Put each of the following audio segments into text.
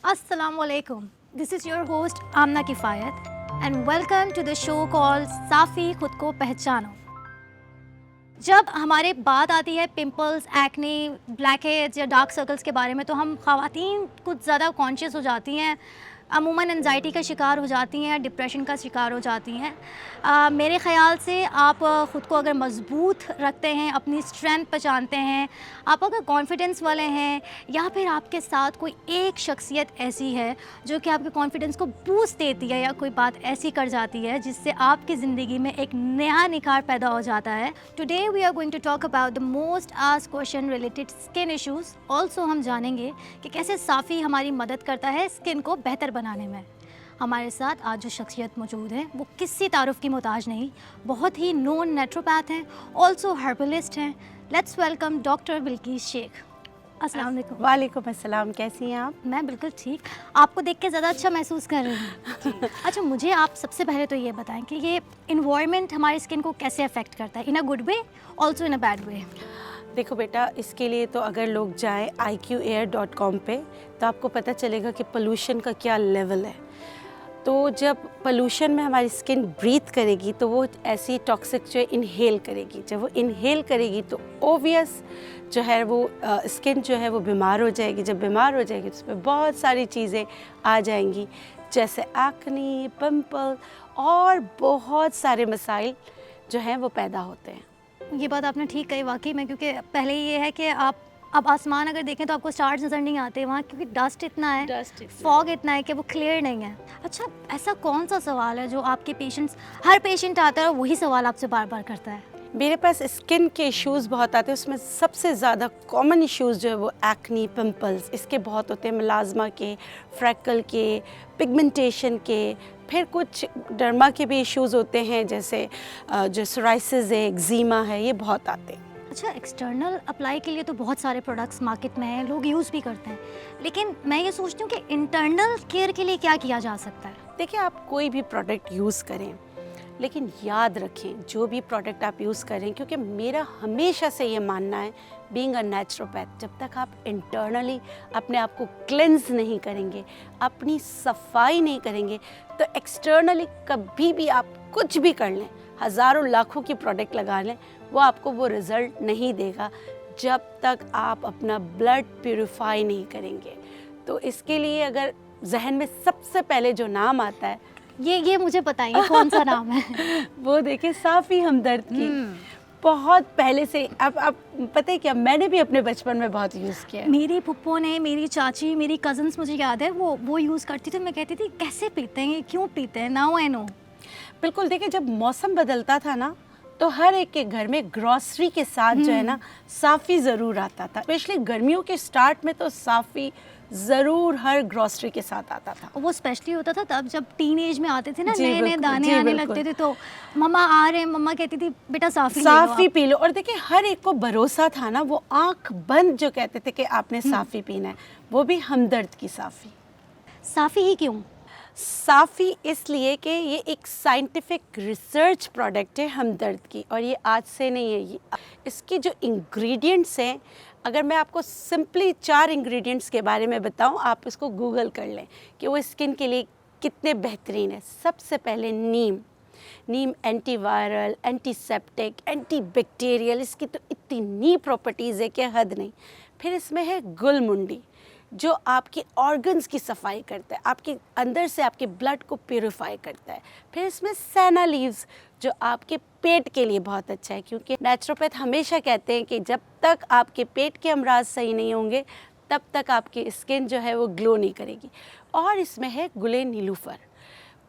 Assalamualaikum. This is your host Amna Kifayat and welcome to the show called साफ़ी खुद को पहचानो। जब हमारे बात आती है पिंपल्स, एक्ने, ब्लैक हेड्स या डार्क सर्कल्स के बारे में तो हम ख़वातीन कुछ ज़्यादा कॉन्शियस हो जाती हैं, अमूमन एंजाइटी का शिकार हो जाती हैं, डिप्रेशन का शिकार हो जाती हैं। मेरे ख़्याल से आप ख़ुद को अगर मज़बूत रखते हैं, अपनी स्ट्रेंथ पहचानते हैं, आप अगर कॉन्फिडेंस वाले हैं या फिर आपके साथ कोई एक शख्सियत ऐसी है जो कि आपके कॉन्फिडेंस को बूस्ट देती है या कोई बात ऐसी कर जाती है जिससे आपकी ज़िंदगी में एक नया निखार पैदा हो जाता है। Today we are going to talk about the most asked question related skin issues. Also हम जानेंगे कि कैसे साफ़ी हमारी मदद करता है स्किन को बेहतर बनाने में। हमारे साथ आज जो शख्सियत मौजूद है वो किसी तारुफ की मोहताज नहीं, बहुत ही नोन नेचुरोपैथ हैं, ऑल्सो हर्बलिस्ट हैं। Let's welcome doctor Bilkis Shaikh. अस्सलाम वालेकुम। वालेकुम अस्सलाम, कैसी हैं आप? मैं बिल्कुल ठीक, आपको देख के ज़्यादा अच्छा महसूस कर रही हूँ। अच्छा, मुझे आप सबसे पहले तो ये बताएं कि ये इन्वायरमेंट हमारी स्किन को कैसे अफेक्ट करता है, in a good way also in a bad way. देखो बेटा, इसके लिए तो अगर लोग जाएं iqair.com पे तो आपको पता चलेगा कि पोल्यूशन का क्या लेवल है। तो जब पोल्यूशन में हमारी स्किन ब्रीथ करेगी तो वो ऐसी टॉक्सिक जो है इनहेल करेगी। जब वो इनहेल करेगी तो ओबियस जो है वो स्किन जो है वो बीमार हो जाएगी। जब बीमार हो जाएगी तो उसमें बहुत सारी चीज़ें आ जाएंगी, जैसे एक्ने, पिंपल और बहुत सारे मसाइल जो हैं वो पैदा होते हैं। ये बात आपने ठीक कही वाकई में, क्योंकि पहले ये है कि आप अब आसमान अगर देखें तो आपको स्टार्स नज़र नहीं आते वहाँ, क्योंकि डस्ट इतना है, फॉग इतना है कि वो क्लियर नहीं है। अच्छा, ऐसा कौन सा सवाल है जो आपके पेशेंट्स, हर पेशेंट आता है और वही सवाल आपसे बार बार करता है? मेरे पास स्किन के इश्यूज़ बहुत आते हैं, उसमें सबसे ज़्यादा कॉमन इश्यूज़ जो है वो एक्ने, पिंपल्स, इसके बहुत होते हैं, मेलाज़्मा के, फ्रैकल के, पिगमेंटेशन के, फिर कुछ डर्मा के भी इश्यूज़ होते हैं, जैसे जो सोराइसिस है, एक्जिमा है, ये बहुत आते हैं। अच्छा, एक्सटर्नल अप्लाई के लिए तो बहुत सारे प्रोडक्ट्स मार्केट में हैं, लोग यूज़ भी करते हैं, लेकिन मैं ये सोचती हूँ कि इंटरनल केयर के लिए क्या किया जा सकता है? देखिए, आप कोई भी प्रोडक्ट यूज़ करें, लेकिन याद रखें जो भी प्रोडक्ट आप यूज़ करें, क्योंकि मेरा हमेशा से ये मानना है, बीइंग अ नेचुरोपैथ, जब तक आप इंटरनली अपने आप को क्लेंस नहीं करेंगे, अपनी सफाई नहीं करेंगे, तो एक्सटर्नली कभी भी आप कुछ भी कर लें, हज़ारों लाखों की प्रोडक्ट लगा लें, वो आपको वो रिज़ल्ट नहीं देगा जब तक आप अपना ब्लड प्यूरिफाई नहीं करेंगे। तो इसके लिए अगर जहन में सबसे पहले जो नाम आता है, ये मुझे बताइए कौन सा नाम है? वो देखिए साफ़ी हमदर्द की। बहुत पहले से, अब पता है क्या, मैंने भी अपने बचपन में बहुत यूज़ किया। मेरी फुप्पो ने, मेरी चाची, मेरी कज़न्स, मुझे याद है वो यूज़ करती थी। मैं कहती थी कैसे पीते हैं ये, क्यों पीते हैं? Now I know. बिल्कुल, देखिए जब मौसम बदलता था ना तो हर एक के घर में ग्रॉसरी के साथ जो है ना साफ़ी ज़रूर आता था। स्पेशली गर्मियों के स्टार्ट में तो साफ़ी ज़रूर हर ग्रॉसरी के साथ आता था। वो स्पेशली होता था तब जब टीन एज में आते थे ना, जी, नए नए बिल्कुल, दाने जी, आने बिल्कुल। लगते थे तो मम्मा आ रहे हैं, मम्मा कहती थी बेटा साफ़ी साफ़ी पी लो। और देखिए हर एक को भरोसा था ना, वो आंख बंद जो कहते थे कि आपने साफ़ी पीना है, वो भी हमदर्द की साफ़ी। साफ़ी ही क्यों? साफ़ी इसलिए कि ये एक साइंटिफिक रिसर्च प्रोडक्ट है हमदर्द की, और ये आज से नहीं है। ये इसके जो इंग्रेडिएंट्स हैं, अगर मैं आपको सिंपली 4 इंग्रेडिएंट्स के बारे में बताऊं, आप इसको गूगल कर लें कि वो स्किन के लिए कितने बेहतरीन है। सबसे पहले नीम एंटीवायरल, एंटीसेप्टिक, एंटीबैक्टीरियल, इसकी तो इतनी प्रॉपर्टीज़ है कि हद नहीं। फिर इसमें है गुलमुंडी, जो आपके ऑर्गन्स की सफाई करता है, आपके अंदर से आपके ब्लड को प्यूरिफाई करता है। फिर इसमें सेना लीव्स, जो आपके पेट के लिए बहुत अच्छा है, क्योंकि नेचुरोपैथ हमेशा कहते हैं कि जब तक आपके पेट के अमराज सही नहीं होंगे तब तक आपकी स्किन जो है वो ग्लो नहीं करेगी। और इसमें है गुले नीलूफर,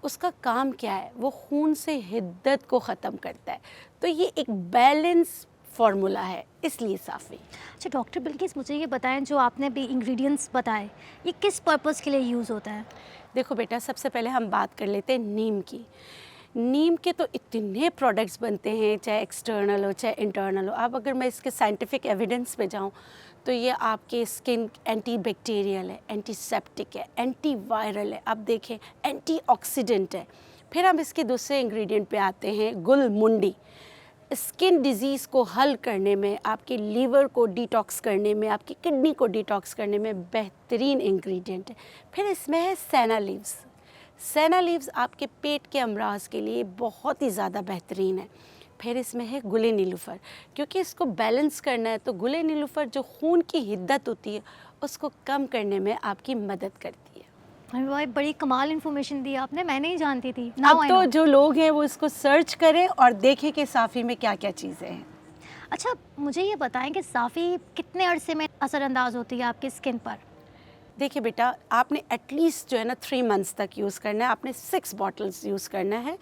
उसका काम क्या है, वो खून से हिद्दत को ख़त्म करता है। तो ये एक बैलेंस फार्मूला है, इसलिए साफ़ी। अच्छा डॉक्टर बिल्किस, मुझे ये बताएं, जो आपने भी इंग्रेडिएंट्स बताए, ये किस पर्पस के लिए यूज़ होता है? देखो बेटा, सबसे पहले हम बात कर लेते हैं नीम की। नीम के तो इतने प्रोडक्ट्स बनते हैं, चाहे एक्सटर्नल हो चाहे इंटरनल हो। अब अगर मैं इसके साइंटिफिक एविडेंस पे जाऊँ तो ये आपके स्किन एंटीबैक्टीरियल है, एंटीसेप्टिक है, एंटीवायरल है, अब देखें एंटीऑक्सीडेंट है। फिर हम इसके दूसरे इंग्रेडिएंट पे आते हैं, गुलमुंडी। स्किन डिजीज़ को हल करने में, आपके लीवर को डिटॉक्स करने में, आपकी किडनी को डिटॉक्स करने में बेहतरीन इंग्रेडिएंट है। फिर इसमें है सेना लीव्स। सेना लीव्स आपके पेट के अमराज के लिए बहुत ही ज़्यादा बेहतरीन है। फिर इसमें है गुले नीलूफ़र, क्योंकि इसको बैलेंस करना है तो गुले नीलूफ़र जो खून की हिद्दत होती है उसको कम करने में आपकी मदद करती है। अरे भाई, बड़ी कमाल इन्फॉर्मेशन दी आपने, मैं नहीं जानती थी। अब तो जो लोग हैं वो इसको सर्च करें और देखें कि साफ़ी में क्या क्या चीज़ें हैं। अच्छा, मुझे ये बताएं कि साफ़ी कितने अरसे में असरअंदाज होती है आपकी स्किन पर? देखिए बेटा, आपने एटलीस्ट जो है ना 3 मंथ्स तक यूज़ करना है, आपने 6 बॉटल्स यूज़ करना है।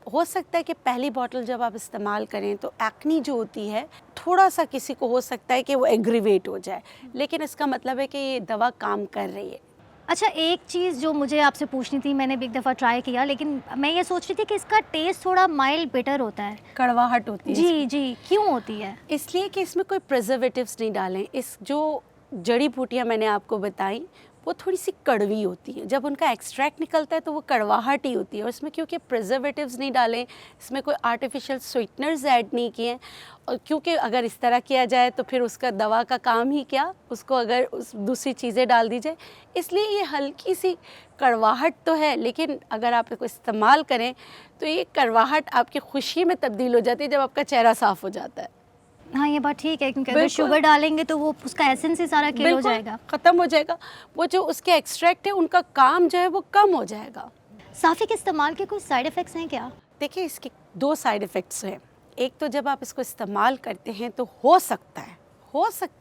हो सकता है कि पहली बॉटल जब आप इस्तेमाल करें तो एक्नी जो होती है थोड़ा सा किसी को हो सकता है कि वो एग्रीवेट हो जाए, लेकिन इसका मतलब है कि ये दवा काम कर रही है। अच्छा, एक चीज़ जो मुझे आपसे पूछनी थी, मैंने भी एक दफ़ा ट्राई किया, लेकिन मैं ये सोच रही थी कि इसका टेस्ट थोड़ा माइल्ड बिटर होता है। कड़वाहट होती है जी जी, क्यों होती है? इसलिए कि इसमें कोई प्रिजर्वेटिव्स नहीं डालें। इस जो जड़ी बूटियाँ मैंने आपको बताई वो थोड़ी सी कड़वी होती है, जब उनका एक्सट्रैक्ट निकलता है तो वो कड़वाहट ही होती है। और इसमें क्योंकि प्रिजर्वेटिव्स नहीं डालें, इसमें कोई आर्टिफिशियल स्वीटनर्स ऐड नहीं किए, और क्योंकि अगर इस तरह किया जाए तो फिर उसका दवा का काम ही क्या, उसको अगर उस दूसरी चीज़ें डाल दी जाए, इसलिए ये हल्की सी कड़वाहट तो है, लेकिन अगर आप इसको इस्तेमाल करें तो ये कड़वाहट आपकी खुशी में तब्दील हो जाती है जब आपका चेहरा साफ़ हो जाता है। हाँ, ये बात ठीक है, क्योंकि अगर बिल्कुल। शुगर डालेंगे तो वो उसका एसेंस ही सारा किल हो बिल्कुल जाएगा। ख़त्म हो जाएगा, वो जो उसके एक्सट्रैक्ट है उनका काम जो है वो कम हो जाएगा। साफ़ी के इस्तेमाल के कुछ साइड इफ़ेक्ट्स हैं क्या? देखिए, इसके 2 साइड इफ़ेक्ट्स हैं। एक तो जब आप इसको इस्तेमाल करते हैं तो हो सकता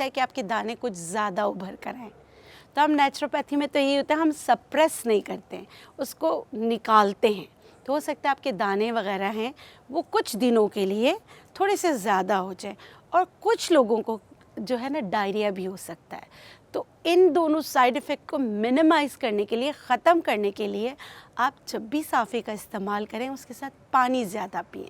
है कि आपके दाने कुछ ज़्यादा उभर कर आएँ। तो हम नेचुरोपैथी में तो यही होता है, हम सप्रेस नहीं करते हैं, उसको निकालते हैं। तो हो सकता है आपके दाने वगैरह हैं वो कुछ दिनों के लिए थोड़े से ज़्यादा हो जाए, और कुछ लोगों को जो है ना डायरिया भी हो सकता है। तो इन दोनों साइड इफ़ेक्ट को मिनिमाइज़ करने के लिए, ख़त्म करने के लिए, आप जब भी साफ़ी का इस्तेमाल करें उसके साथ पानी ज़्यादा पिएं,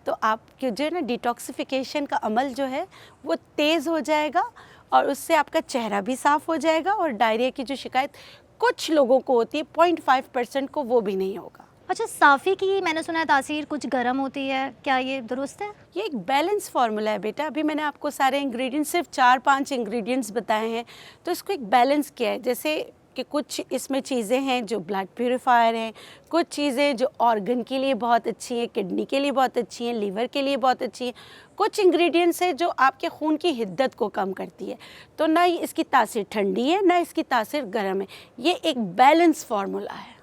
तो आपके जो है ना डिटॉक्सिफिकेशन का अमल जो है वो तेज़ हो जाएगा, और उससे आपका चेहरा भी साफ़ हो जाएगा, और डायरिया की जो शिकायत कुछ लोगों को होती है 0.5% को, वो भी नहीं होगा। अच्छा, साफ़ी की मैंने सुना है तासीर कुछ गर्म होती है, क्या ये दुरुस्त है? ये एक बैलेंस फार्मूला है बेटा। अभी मैंने आपको सारे इंग्रेडिएंट्स, सिर्फ 4-5 इंग्रेडिएंट्स बताए हैं, तो इसको एक बैलेंस किया है। जैसे कि कुछ इसमें चीज़ें हैं जो ब्लड प्यूरीफायर हैं, कुछ चीज़ें जो ऑर्गन के लिए बहुत अच्छी हैं, किडनी के लिए बहुत अच्छी हैं, लीवर के लिए बहुत अच्छी हैं, कुछ इंग्रेडिएंट्स हैं जो आपके खून की हिद्दत को कम करती है। तो ना ही इसकी तासीर ठंडी है, ना इसकी तासीर गर्म है, ये एक बैलेंस फार्मूला है।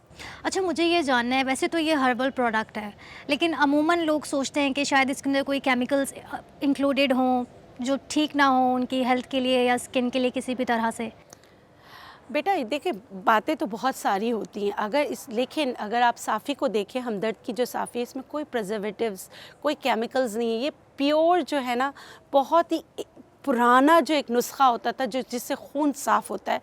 अच्छा, मुझे ये जानना है, वैसे तो ये हर्बल प्रोडक्ट है, लेकिन अमूमन लोग सोचते हैं कि शायद इसके अंदर कोई केमिकल्स इंक्लूडेड हों जो ठीक ना हो उनकी हेल्थ के लिए या स्किन के लिए किसी भी तरह से। बेटा देखिए, बातें तो बहुत सारी होती हैं, लेकिन अगर आप साफ़ी को देखें, हमदर्द की जो साफ़ी है, इसमें कोई प्रिजर्वेटिव्स, कोई केमिकल्स नहीं है। ये प्योर जो है ना, बहुत ही पुराना जो एक नुस्खा होता था जिससे खून साफ़ होता है,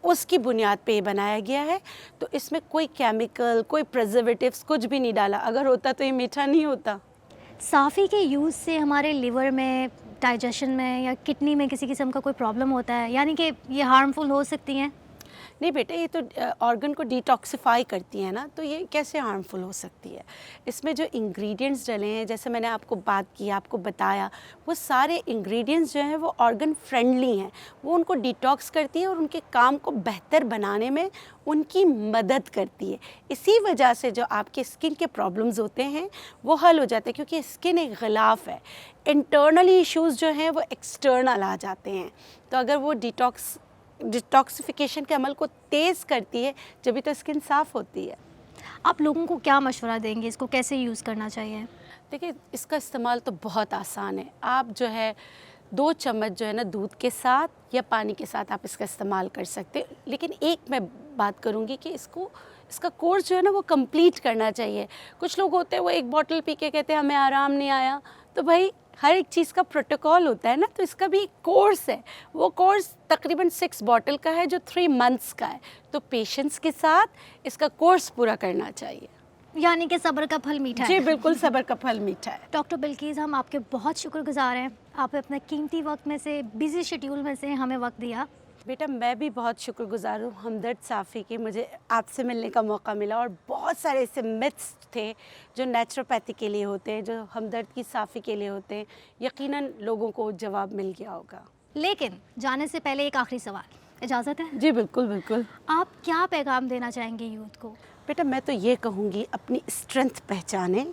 उसकी बुनियाद पे ये बनाया गया है। तो इसमें कोई केमिकल, कोई प्रिजर्वेटिव्स कुछ भी नहीं डाला। अगर होता तो ये मीठा नहीं होता। साफ़ी के यूज़ से हमारे लिवर में, डाइजेशन में या किडनी में किसी किस्म का कोई प्रॉब्लम होता है, यानी कि ये हार्मफुल हो सकती हैं? नहीं बेटे, ये तो ऑर्गन को डिटॉक्सिफाई करती है ना, तो ये कैसे हार्मफुल हो सकती है। इसमें जो इंग्रेडिएंट्स डले हैं, जैसे मैंने आपको बात की, आपको बताया, वो सारे इंग्रेडिएंट्स जो हैं वो ऑर्गन फ्रेंडली हैं। वो उनको डिटॉक्स करती है और उनके काम को बेहतर बनाने में उनकी मदद करती है। इसी वजह से जो आपके स्किन के प्रॉब्लम्स होते हैं वो हल हो जाते हैं, क्योंकि स्किन एक गिलाफ है। इंटरनली इश्यूज़ जो हैं वो एक्सटर्नल आ जाते हैं। तो अगर वो डिटॉक्सिफिकेशन के अमल को तेज़ करती है, जब भी तो स्किन साफ़ होती है। आप लोगों को क्या मशवरा देंगे, इसको कैसे यूज़ करना चाहिए? देखिए, इसका इस्तेमाल तो बहुत आसान है। आप जो है 2 चम्मच जो है ना दूध के साथ या पानी के साथ आप इसका इस्तेमाल कर सकते हैं। लेकिन एक मैं बात करूँगी कि इसका कोर्स जो है ना वो कंप्लीट करना चाहिए। कुछ लोग होते हैं वो 1 बॉटल पी के कहते हैं हमें आराम नहीं आया। तो भाई, हर एक चीज़ का प्रोटोकॉल होता है ना, तो इसका भी एक कोर्स है। वो कोर्स तकरीबन 6 बॉटल का है जो 3 मंथ्स का है। तो पेशेंस के साथ इसका कोर्स पूरा करना चाहिए। यानी कि सब्र का फल मीठा है। जी बिल्कुल, सब्र का फल मीठा है। डॉक्टर बिल्किस, हम आपके बहुत शुक्रगुजार हैं। आपने अपने कीमती वक्त में से, बिजी शेड्यूल में से हमें वक्त दिया। बेटा मैं भी बहुत शुक्रगुजार हूँ हमदर्द साफ़ी की, मुझे आपसे मिलने का मौका मिला। और बहुत सारे ऐसे मिथ्स थे जो नेचुरोपैथी के लिए होते हैं, जो हमदर्द की साफ़ी के लिए होते हैं, यकीनन लोगों को जवाब मिल गया होगा। लेकिन जाने से पहले एक आखिरी सवाल, इजाज़त है? जी बिल्कुल बिल्कुल। आप क्या पैगाम देना चाहेंगे यूथ को? बेटा मैं तो ये कहूँगी, अपनी स्ट्रेंथ पहचानें,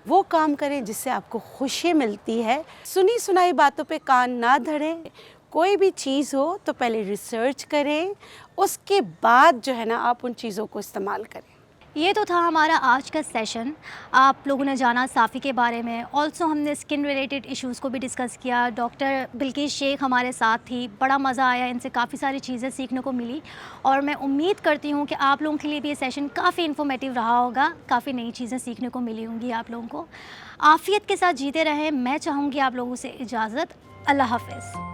वो काम करें जिससे आपको खुशी मिलती है। सुनी सुनाई बातों पे कान ना धरें। कोई भी चीज़ हो तो पहले रिसर्च करें, उसके बाद जो है ना आप उन चीज़ों को इस्तेमाल करें। ये तो था हमारा आज का सेशन। आप लोगों ने जाना साफ़ी के बारे में, ऑल्सो हमने स्किन रिलेटेड इश्यूज़ को भी डिस्कस किया। डॉक्टर बिल्किस शेख हमारे साथ थी, बड़ा मज़ा आया, इनसे काफ़ी सारी चीज़ें सीखने को मिली और मैं उम्मीद करती हूँ कि आप लोगों के लिए भी ये सेशन काफ़ी इन्फॉर्मेटिव रहा होगा, काफ़ी नई चीज़ें सीखने को मिली होंगी आप लोगों को। आफ़ियत के साथ जीते रहें, मैं चाहूँगी आप लोगों से इजाज़त। अल्लाह हाफ़िज़।